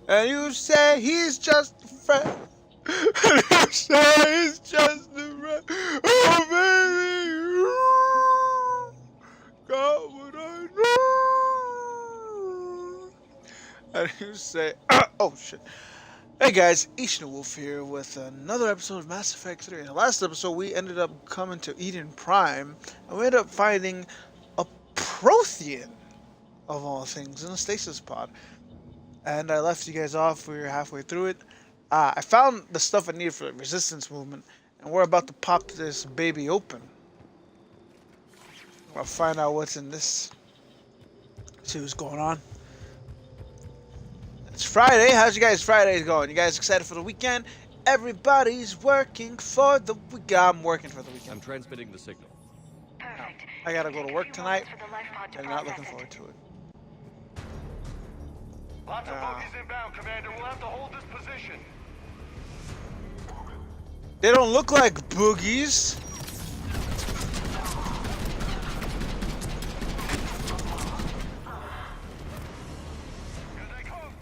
And you say he's just a friend. And you say he's just a friend. Oh, baby. God, what I know. And you say, oh, shit. Hey guys, Ishna Wolf here with another episode of Mass Effect 3. In the last episode, we ended up coming to Eden Prime, and we ended up finding a Prothean, of all things, in a stasis pod. And I left you guys off, we were halfway through it. I found the stuff I needed for the resistance movement, and we're about to pop this baby open. I'll find out what's in this. See what's going on. It's Friday. How's you guys' Fridays going? You guys excited for the weekend? Everybody's working for the weekend. I'm working for the weekend. I'm transmitting the signal. Perfect. I gotta go to work tonight. I'm I'm not looking forward to it. Lots of bogies inbound, Commander. We'll have to hold this position. They don't look like boogies. Here they come.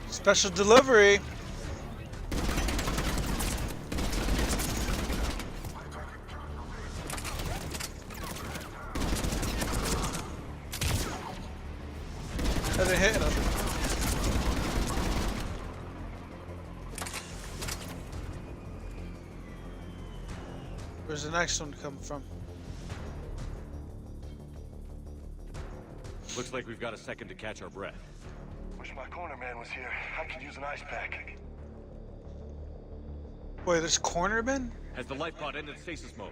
Special delivery. Doesn't hit nothing. Where's the next one come from? Looks like we've got a second to catch our breath. Wish my corner man was here. I could use an ice pack. Boy, this cornerman? Has the life pod ended stasis mode?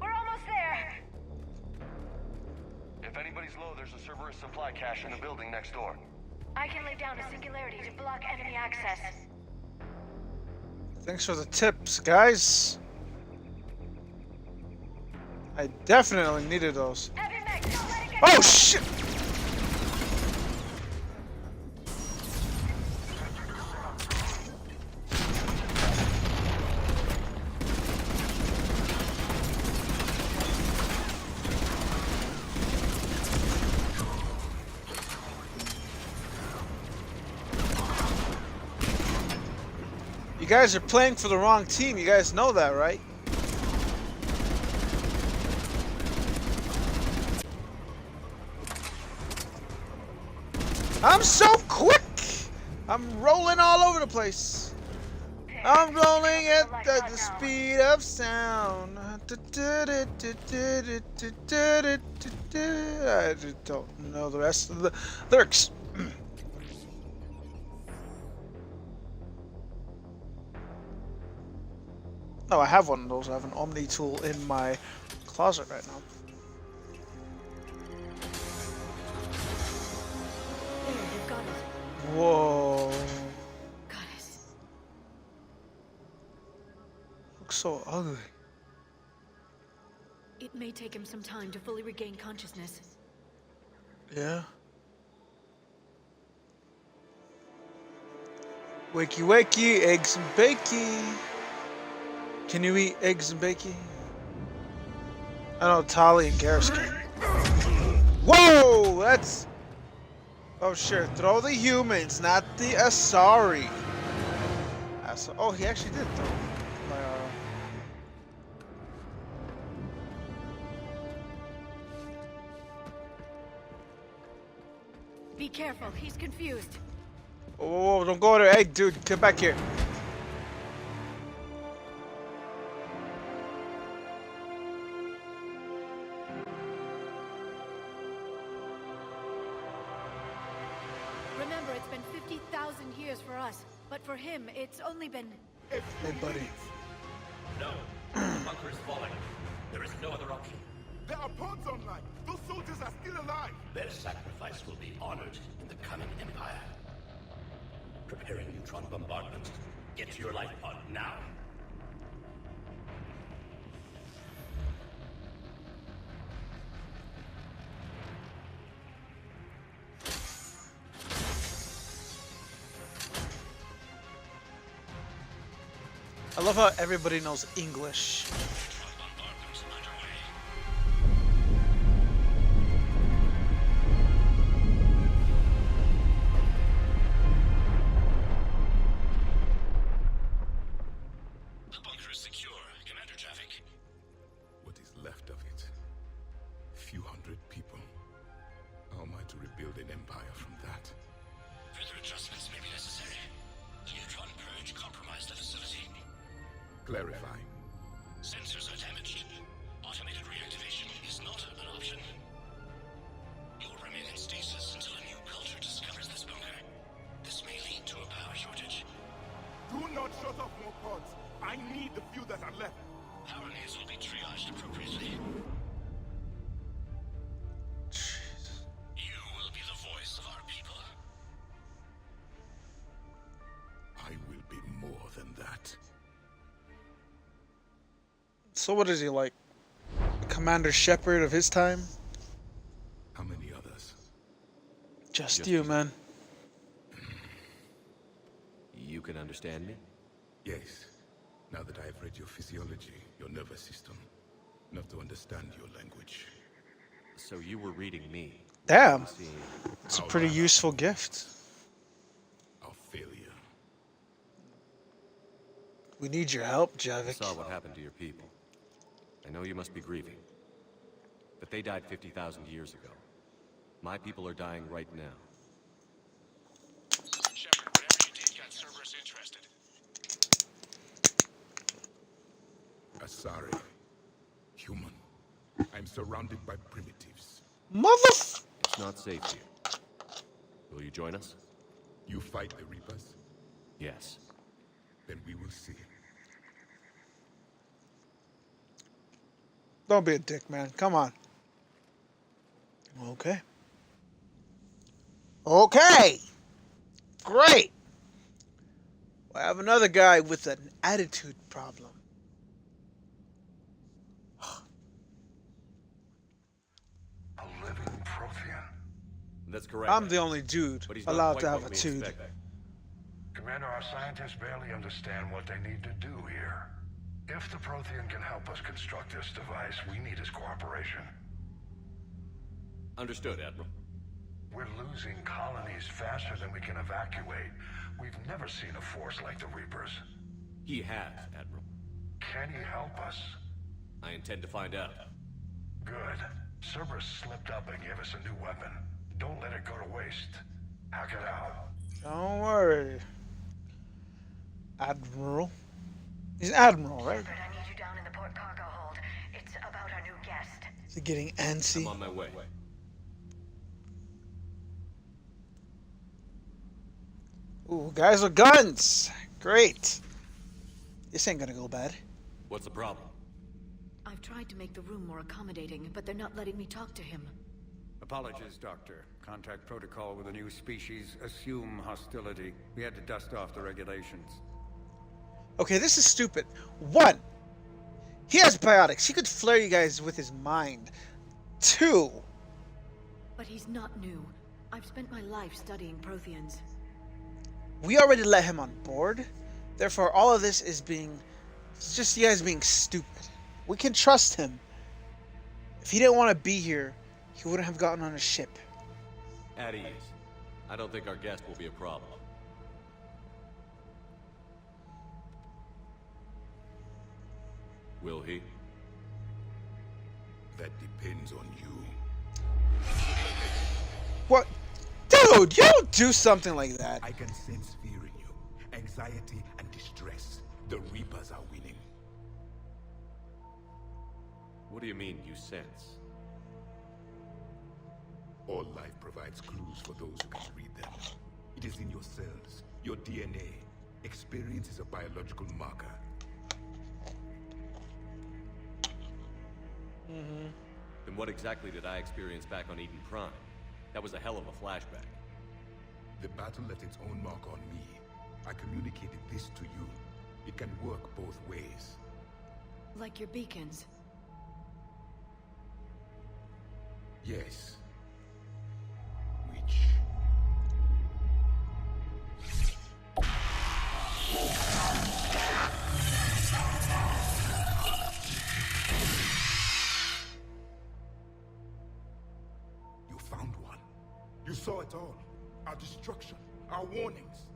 We're almost there. If anybody's low, there's a Cerberus supply cache in the building next door. I can lay down a singularity to block enemy access. Thanks for the tips, guys. I definitely needed those. Heavy mech, don't let it get Oh shit! You guys are playing for the wrong team. You guys know that, right? I'm so quick! I'm rolling all over the place. I'm rolling at the speed of sound. I just don't know the rest of the lyrics. No, I have one of those. I have an Omni tool in my closet right now. There, you've got it. Whoa. Got it. Looks so ugly. It may take him some time to fully regain consciousness. Yeah. Wakey wakey, eggs and bakey. Can you eat eggs and bakey? I know Tali and Garrus can. Whoa! That's... Oh sure, throw the humans, not the Asari. Oh, he actually did throw my Be careful, he's confused. Whoa, don't go there. Hey dude, come back here. Remember, it's been 50,000 years for us, but for him, it's only been... Hey buddy. No. The bunker is falling. There is no other option. There are pods online. Those soldiers are still alive. Their sacrifice will be honored in the coming empire. Preparing neutron bombardment. Get to your life pod now. I love how everybody knows English. Bombardment underway. The bunker is secure. Commander traffic. What is left of it? Few hundred people. How am I to rebuild an empire from that? Further adjustments may be necessary. The neutron purge compromised the facility. Clarify. Sensors are damaged. Automated reactivation is not an option. You will remain in stasis until a new culture discovers this bunker. This may lead to a power shortage. Do not shut off more pods. I need the few that are left. Power needs will be triaged appropriately. You will be the voice of our people. I will be more than that. So what is he like? Commander Shepard of his time? How many others? Just you, man. You can understand me? Yes. Now that I have read your physiology, your nervous system, enough to understand your language. So you were reading me. Damn. See, It's a pretty useful gift. Our failure. We need your help, I Javik. saw what happened to your people. I know you must be grieving. But they died 50,000 years ago. My people are dying right now. Shepard, whatever you did got Cerberus interested. Asari. Human. I'm surrounded by primitives. Motherf... It's not safe here. Will you join us? You fight the Reapers? Yes. Then we will see. Don't be a dick, man. Come on. Okay. Okay! Great! I have another guy with an attitude problem. A living Prothean. That's correct. I'm the only dude But he's not allowed quite to have a what we dude. expected. Commander, our scientists barely understand what they need to do here. If the Prothean can help us construct this device, we need his cooperation. Understood, Admiral. We're losing colonies faster than we can evacuate. We've never seen a force like the Reapers. He has, Admiral. Can he help us? I intend to find out. Good. Cerberus slipped up and gave us a new weapon. Don't let it go to waste. Hack it out. Don't worry. Admiral. He's an admiral, right? Shepard, I need you down in the port cargo hold. It's about our new guest. Is he getting I'm antsy? on my way. Ooh, guys with guns! Great. This ain't gonna go bad. What's the problem? I've tried to make the room more accommodating, but they're not letting me talk to him. Apologies, Doctor. Contact protocol with a new species. Assume hostility. We had to dust off the regulations. Okay, this is stupid. One, he has biotics. He could flare you guys with his mind. Two, But he's not new. I've spent my life studying Protheans. we already let him on board. Therefore, all of this is it's just you guys being stupid. We can trust him. If he didn't want to be here, he wouldn't have gotten on a ship. At ease. I don't think our guest will be a problem. Will he? That depends on you. What? Dude, you don't do something like that. I can sense fear in you. Anxiety and distress. The Reapers are winning. What do you mean, you sense? All life provides clues for those who can read them. It is in your cells, your DNA. Experience is a biological marker. Then what exactly did I experience back on Eden Prime? That was a hell of a flashback. The battle left its own mark on me. I communicated this to you. It can work both ways. Like your beacons. Yes. Which? saw it all. Our destruction, our warnings.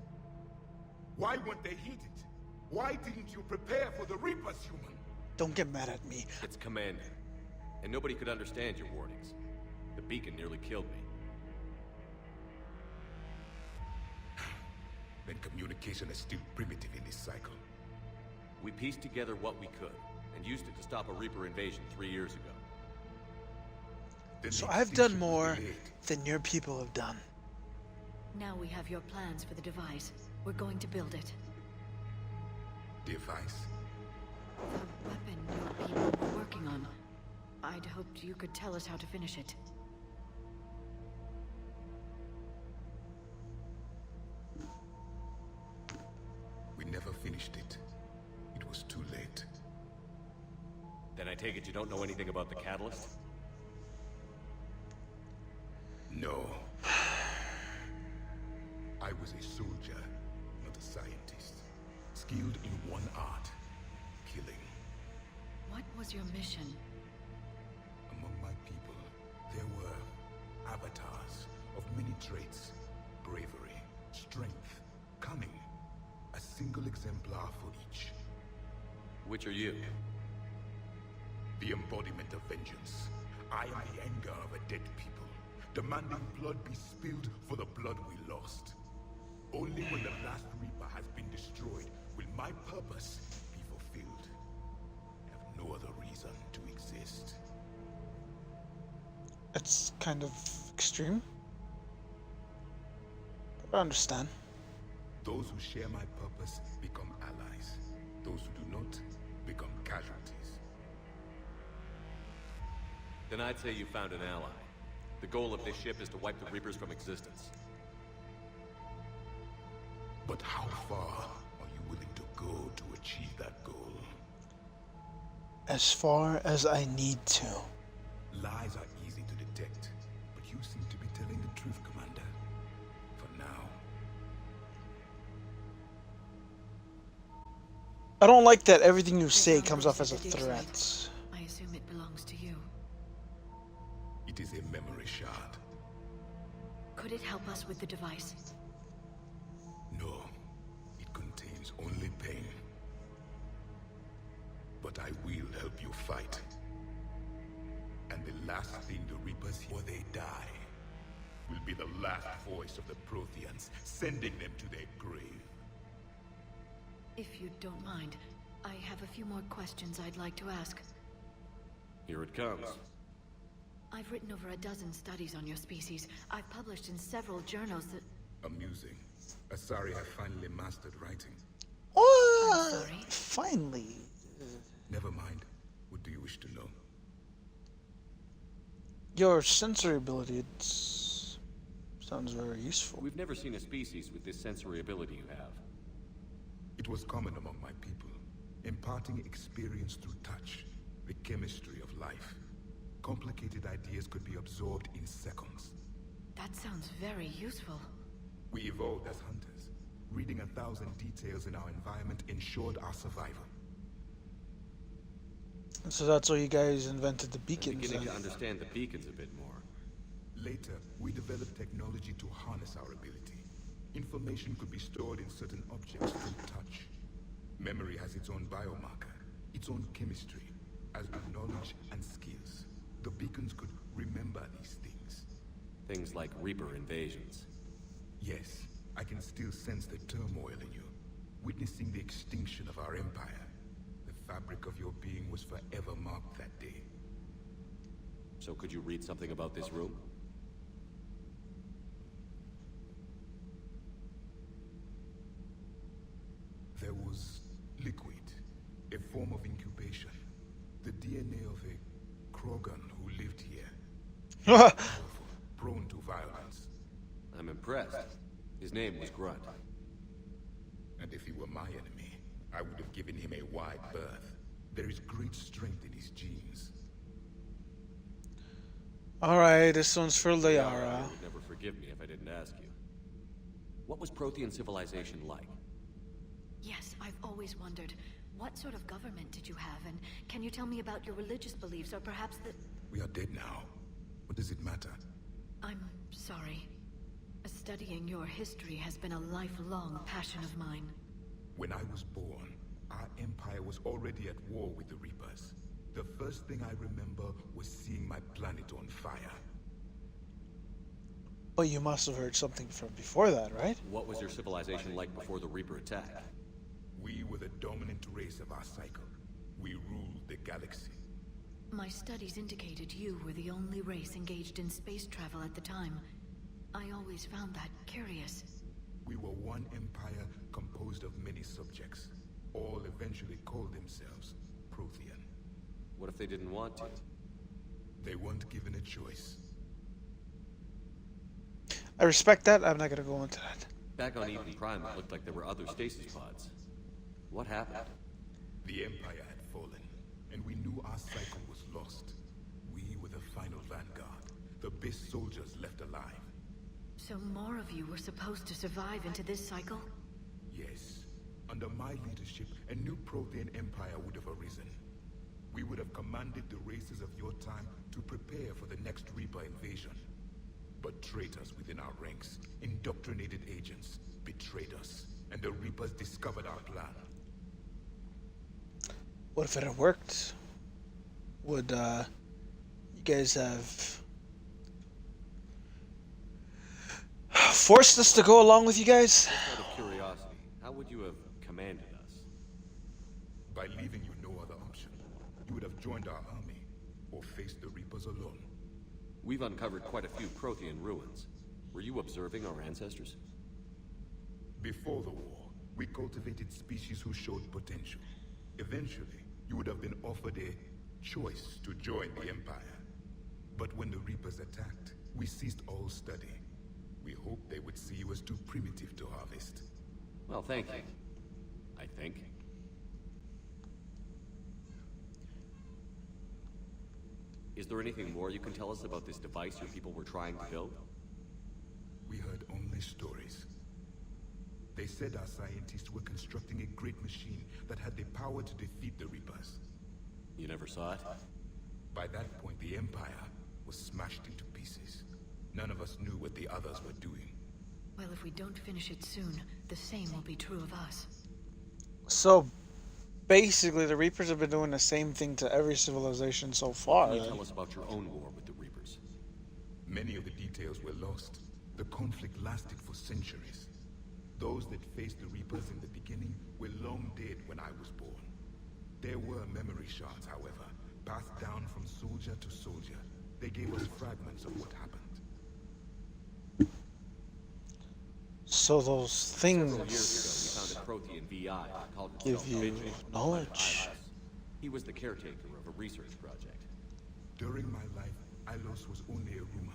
Why weren't they heeded? Why didn't you prepare for the Reapers, human? Don't get mad at me. It's Commander. And nobody could understand your warnings. The beacon nearly killed me. Then communication is still primitive in this cycle. We pieced together what we could, and used it to stop a Reaper invasion 3 years ago. Then So the I've done extinction was more delayed. than your people have done. Now we have your plans for the device. We're going to build it. Device? The weapon your people were working on. I'd hoped you could tell us how to finish it. We never finished it. It was too late. Then I take it you don't know anything about the catalyst? No. I was a soldier, not a scientist. Skilled in one art, killing. What was your mission? Among my people, there were avatars of many traits. Bravery, strength, cunning. A single exemplar for each. Which are you? The embodiment of vengeance. I am the anger of a dead people, demanding blood be spilled for the blood we lost. Only when the last Reaper has been destroyed will my purpose be fulfilled. I have no other reason to exist. It's kind of extreme. But I understand. Those who share my purpose become allies. Those who do not become casualties. Then I'd say you found an ally. The goal of this ship is to wipe the Reapers from existence. But how far are you willing to go to achieve that goal? As far as I need to. Lies are easy to detect, but you seem to be telling the truth, Commander. For now. I don't like that everything you say comes off as a threat. I assume it belongs to you. It is a memory shard. Could it help us with the device? No, it contains only pain. But I will help you fight. And the last thing the Reapers hear before they die will be the last voice of the Protheans, sending them to their grave. If you don't mind, I have a few more questions I'd like to ask. Here it comes. I've written over a dozen studies on your species. I've published in several journals that... Amusing. Asari have finally mastered writing. What? sorry. Finally. Never mind. What do you wish to know? Your sensory ability, sounds very useful. We've never seen a species with this sensory ability you have. It was common among my people, imparting experience through touch, the chemistry of life. Complicated ideas could be absorbed in seconds. That sounds very useful. We evolved as hunters. Reading 1,000 details in our environment ensured our survival. So that's why you guys invented the I'm beacons. beginning to Then. understand the beacons a bit more. Later, we developed technology to harness our ability. Information could be stored in certain objects through touch. Memory has its own biomarker, its own chemistry, as do knowledge and skills. The beacons could remember these things. Things like Reaper invasions. Yes, I can still sense the turmoil in you, witnessing the extinction of our empire. The fabric of your being was forever marked that day. So could you read something about this room? There was liquid, a form of incubation. The DNA of a Krogan who lived here. Powerful, prone to violence. I'm impressed. His name was Grunt. And if he were my enemy, I would have given him a wide berth. There is great strength in his genes. Alright, this one's for You Liara. would never forgive me if I didn't ask you. What was Prothean civilization like? Yes, I've always wondered, what sort of government did you have? And can you tell me about your religious beliefs, or perhaps the... We are dead now. What does it matter? I'm sorry. Studying your history has been a lifelong passion of mine. When I was born, our empire was already at war with the Reapers. The first thing I remember was seeing my planet on fire. But you must have heard something from before that, right? What was your civilization like before the Reaper attack? We were the dominant race of our cycle. We ruled the galaxy. My studies indicated you were the only race engaged in space travel at the time. I always found that curious. We were one empire composed of many subjects. All eventually called themselves Prothean. What if they didn't want to? They weren't given a choice. I respect that. I'm not gonna go into that. Back on Eden Prime, it looked like there were other stasis pods. What happened? The empire had fallen, and we knew our cycle was lost. We were the final vanguard, the best soldiers left alive. So more of you were supposed to survive into this cycle? Yes. Under my leadership, a new Prothean empire would have arisen. We would have commanded the races of your time to prepare for the next Reaper invasion. But traitors within our ranks, indoctrinated agents, betrayed us, and the Reapers discovered our plan. What if it had worked? Would you guys have forced us to go along with you guys? Out of curiosity, how would you have commanded us? By leaving you no other option, you would have joined our army, or faced the Reapers alone. We've uncovered quite a few Prothean ruins. Were you observing our ancestors? Before the war, we cultivated species who showed potential. Eventually, you would have been offered a choice to join the Empire. But when the Reapers attacked, we ceased all study. We hoped they would see you as too primitive to harvest. Well, thank you. I think. Is there anything more you can tell us about this device your people were trying to build? We heard only stories. They said our scientists were constructing a great machine that had the power to defeat the Reapers. You never saw it? By that point, the Empire was smashed into pieces. None of us knew what the others were doing. Well, if we don't finish it soon, the same will be true of us. So, basically, the Reapers have been doing the same thing to every civilization so far. Can you tell us about your own war with the Reapers? Many of the details were lost. The conflict lasted for centuries. Those that faced the Reapers in the beginning were long dead when I was born. There were memory shards, however, passed down from soldier to soldier. They gave us fragments of what happened. So those Several years things ago, we found a Prothean VI called give himself you Vigil. knowledge. He was the caretaker of a research project. During my life, Ilos was only a rumor.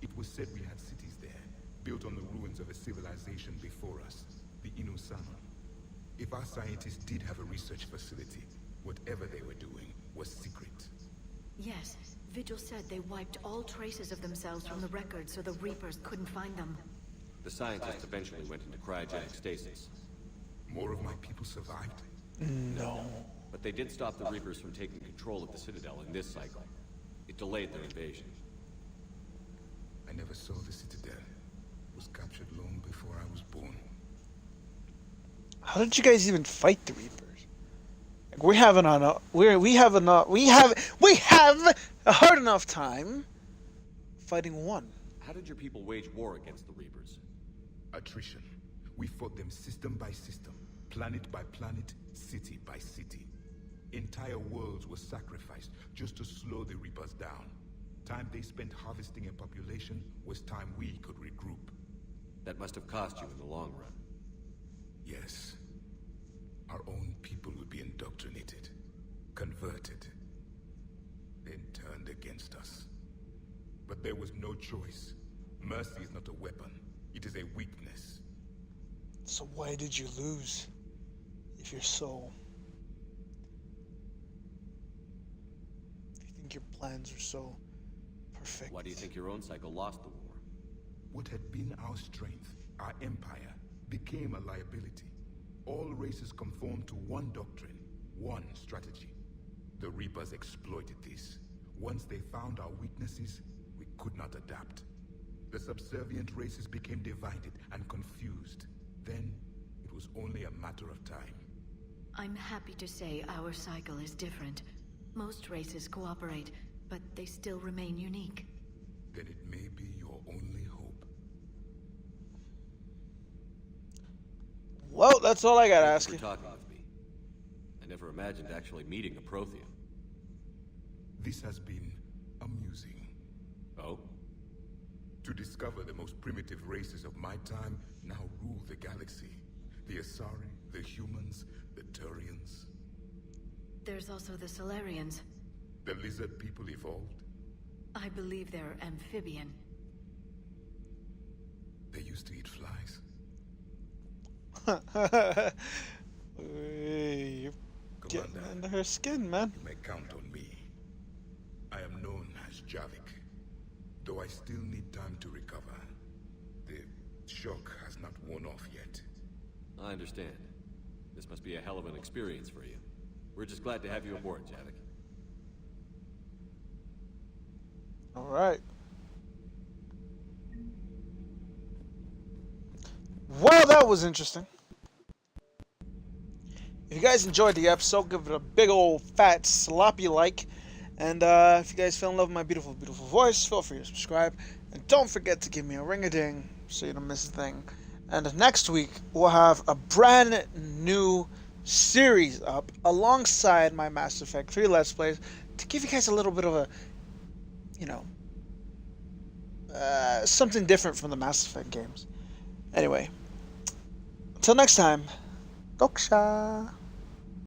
It was said we had cities there, built on the ruins of a civilization before us, the Inusano. If our scientists did have a research facility, whatever they were doing was secret. Yes, Vigil said they wiped all traces of themselves from the records so the Reapers couldn't find them. The scientists eventually went into cryogenic stasis. More of my people survived. No. But they did stop the Reapers from taking control of the Citadel in this cycle. It delayed their invasion. I never saw the Citadel. It was captured long before I was born. How did you guys even fight the Reapers? Like, we have a hard enough time fighting one. How did your people wage war against the Reapers? Attrition. We fought them system by system, planet by planet, city by city. Entire worlds were sacrificed just to slow the Reapers down. Time they spent harvesting a population was time we could regroup. That must have cost you in the long run. Yes. Our own people would be indoctrinated, converted, then turned against us. But there was no choice. Mercy is not a weapon. It is a weakness. So why did you lose? If you're so... If you think your plans are so perfect. Why do you think your own cycle lost the war? What had been our strength, our empire, became a liability. All races conformed to one doctrine, one strategy. The Reapers exploited this. Once they found our weaknesses, we could not adapt. The subservient races became divided and confused. Then, it was only a matter of time. I'm happy to say our cycle is different. Most races cooperate, but they still remain unique. Then it may be your only hope. Well, that's all I gotta Thank ask you you. for talking with me. I never imagined actually meeting a Prothean. This has been amusing. Oh? To discover the most primitive races of my time now rule the galaxy. The Asari, the humans, the Turians. There's also the Solarians. The lizard people evolved. I believe they're amphibian. They used to eat flies. You're getting Commander, under her skin, man. you may count on me. I am known as Javik, though I still need time to recover. The shock has not worn off yet. I understand. This must be a hell of an experience for you. We're just glad to have you aboard, Javik. All right. Well, that was interesting. If you guys enjoyed the episode, give it a big old fat sloppy like. And if you guys fell in love with my beautiful, beautiful voice, feel free to subscribe. And don't forget to give me a ring-a-ding so you don't miss a thing. And next week, we'll have a brand new series up alongside my Mass Effect 3 Let's Plays to give you guys a little bit of a, you know, something different from the Mass Effect games. Anyway, until next time, Doksha!